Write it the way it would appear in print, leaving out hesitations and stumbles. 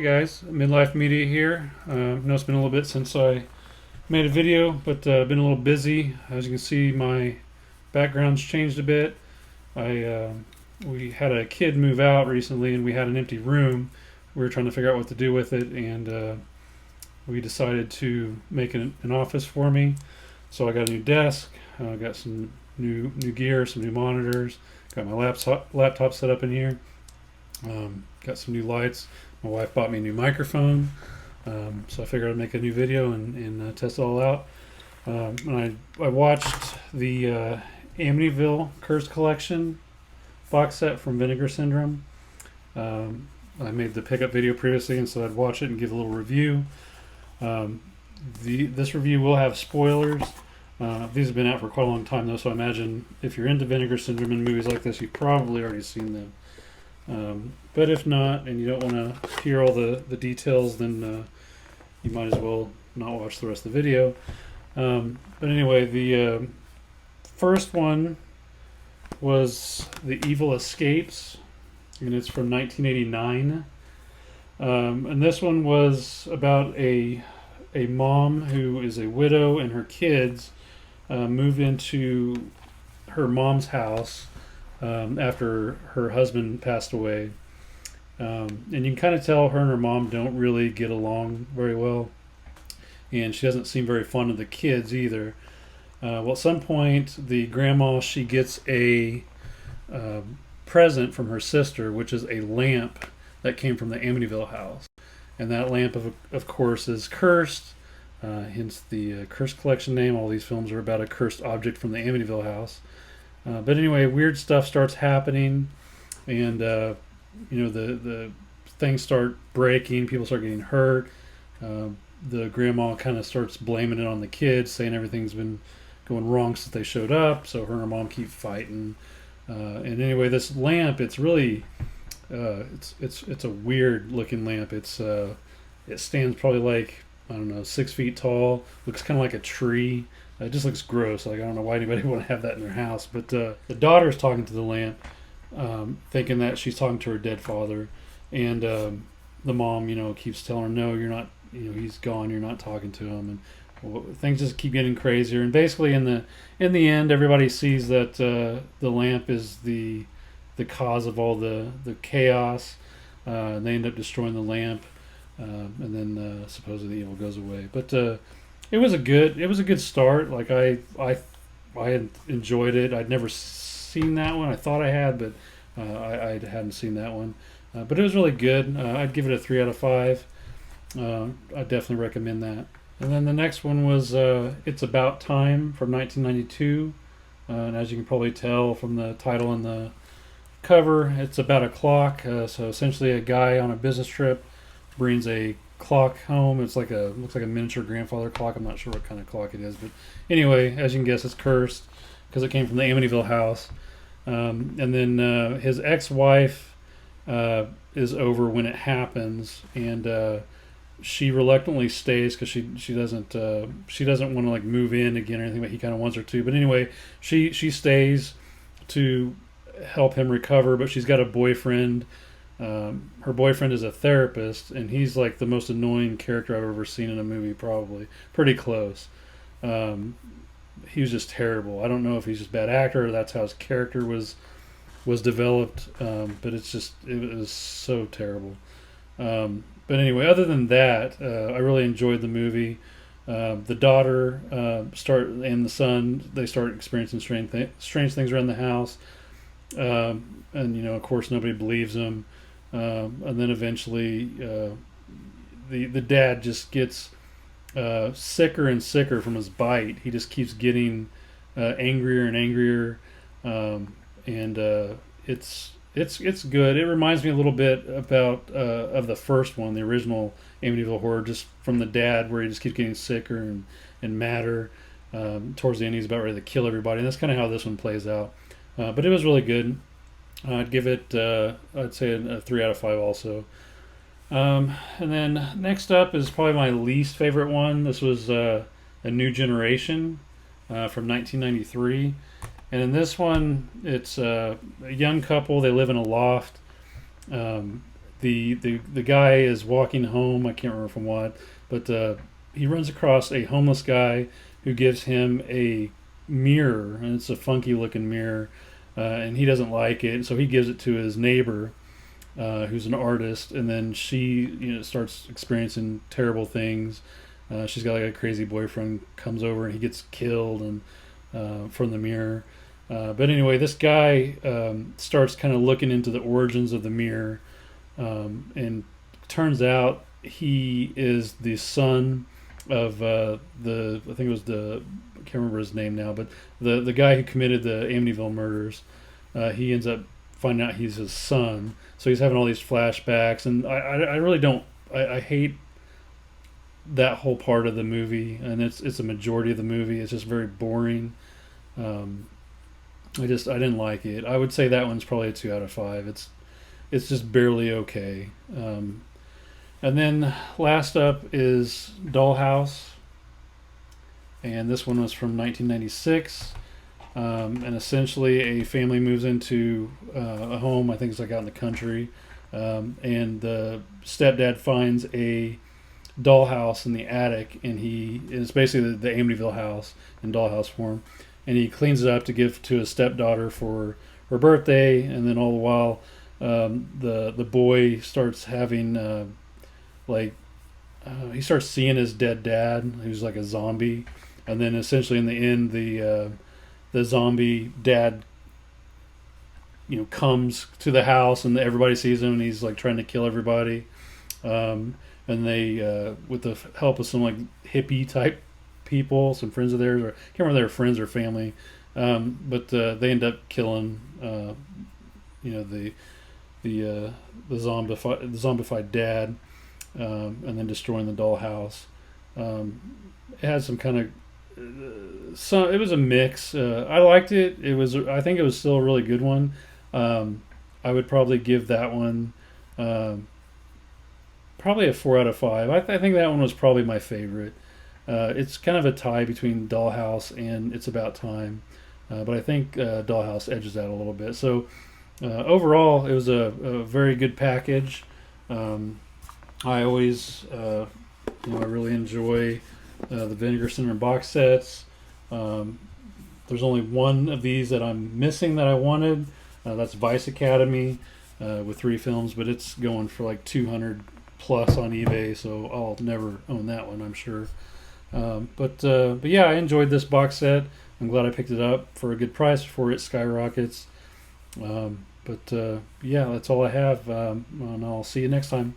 Hey guys, Midlife Media here. I know it's been a little bit since I made a video, but been a little busy. As you can see, my background's changed a bit. I We had a kid move out recently, and we had an empty room. We were trying to figure out what to do with it, and we decided to make an office for me. So I got a new desk. Got some new gear, some new monitors. Got my laptop set up in here. Got some new lights. My wife bought me a new microphone, so I figured I'd make a new video and test it all out. And I watched the Amityville Cursed Collection box set from Vinegar Syndrome. I made the pickup video previously, and so I'd watch it and give a little review. This review will have spoilers. These have been out for quite a long time, though, so I imagine if you're into Vinegar Syndrome and movies like this, you've probably already seen them. But if not, and you don't want to hear all the details, then you might as well not watch the rest of the video. But anyway, the first one was The Evil Escapes, and it's from 1989. And this one was about a mom who is a widow, and her kids moved into her mom's house after her husband passed away. And you can kind of tell her and her mom don't really get along very well. And she doesn't seem very fond of the kids either. Well, at some point, the grandma, she gets a present from her sister, which is a lamp that came from the Amityville house. And that lamp, of course, is cursed. Hence the Cursed Collection name. All these films are about a cursed object from the Amityville house. But anyway, weird stuff starts happening, and the things start breaking. People start getting hurt. The grandma kind of starts blaming it on the kids, saying everything's been going wrong since they showed up. So her and her mom keep fighting. And anyway, this lamp, it's really it's a weird looking lamp. It stands probably like, I don't know, 6 feet tall. Looks kind of like a tree. It just looks gross. Like, I don't know why anybody would want to have that in their house. But the daughter's talking to the lamp, thinking that she's talking to her dead father. And the mom, keeps telling her, no, you're not, he's gone. You're not talking to him. And things just keep getting crazier. And basically, in the end, everybody sees that the lamp is the cause of all the chaos. And they end up destroying the lamp. And then supposedly the evil goes away. But it was a good start. Like I had enjoyed it. I'd never seen that one. I thought I had, but I hadn't seen that one. But it was really good. I'd give it a 3 out of 5. I definitely recommend that. And then the next one was It's About Time from 1992. And as you can probably tell from the title and the cover, it's about a clock. So essentially, a guy on a business trip brings a clock home. Looks like a miniature grandfather clock. I'm not sure what kind of clock it is, but anyway, as you can guess, it's cursed because it came from the Amityville house. And then his ex-wife is over when it happens, and she reluctantly stays because she doesn't want to like move in again or anything, but he kind of wants her to. But anyway, she stays to help him recover, but she's got a boyfriend. Her boyfriend is a therapist, and he's like the most annoying character I've ever seen in a movie, probably. Pretty close. He was just terrible. I don't know if he's just a bad actor or that's how his character was developed, but it was so terrible. But anyway, other than that, I really enjoyed the movie. The daughter and the son, they start experiencing strange things around the house. And of course, nobody believes them. And then eventually, the dad just gets sicker and sicker from his bite. He just keeps getting angrier and angrier, and it's good. It reminds me a little bit about of the first one, the original Amityville Horror, just from the dad, where he just keeps getting sicker and madder. Towards the end, he's about ready to kill everybody, and that's kind of how this one plays out. But it was really good. I'd give it, I'd say a 3 out of 5 also. And then next up is probably my least favorite one. This was A New Generation from 1993. And in this one, it's a young couple. They live in a loft. the guy is walking home. I can't remember from what, but he runs across a homeless guy who gives him a mirror, and it's a funky looking mirror, and he doesn't like it, so he gives it to his neighbor, who's an artist, and then she starts experiencing terrible things. She's got like a crazy boyfriend comes over and he gets killed and from the mirror. But anyway, this guy starts kind of looking into the origins of the mirror, and turns out he is the son of I think it was I can't remember his name now, but the guy who committed the Amityville murders. He ends up finding out he's his son, so he's having all these flashbacks, and I really don't. I hate that whole part of the movie, and it's a majority of the movie. It's just very boring. I didn't like it. I would say that one's probably a 2 out of 5. It's just barely okay. And then last up is Dollhouse, and this one was from 1996. And essentially a family moves into a home. I think it's like out in the country, and the stepdad finds a dollhouse in the attic, and it's basically the Amityville house in dollhouse form, and he cleans it up to give to his stepdaughter for her birthday. And then all the while, the boy starts having he starts seeing his dead dad, who's like a zombie, and then essentially in the end, the zombie dad comes to the house, and everybody sees him, and he's like trying to kill everybody. And they, with the help of some like hippie type people, some friends of theirs, or I can't remember if they were friends or family, but they end up killing, the zombified dad, and then destroying the dollhouse. It had some kind of it was a mix. I liked it. I think it was still a really good one. I would probably give that one probably a 4 out of 5. I think that one was probably my favorite. It's kind of a tie between Dollhouse and It's About Time, but I think Dollhouse edges out a little bit. So overall, it was a very good package. I always, I really enjoy the Vinegar Syndrome box sets. There's only one of these that I'm missing that I wanted. That's Vice Academy with 3 films, but it's going for like 200 plus on eBay, so I'll never own that one, I'm sure. But yeah, I enjoyed this box set. I'm glad I picked it up for a good price before it skyrockets. But yeah, that's all I have, and I'll see you next time.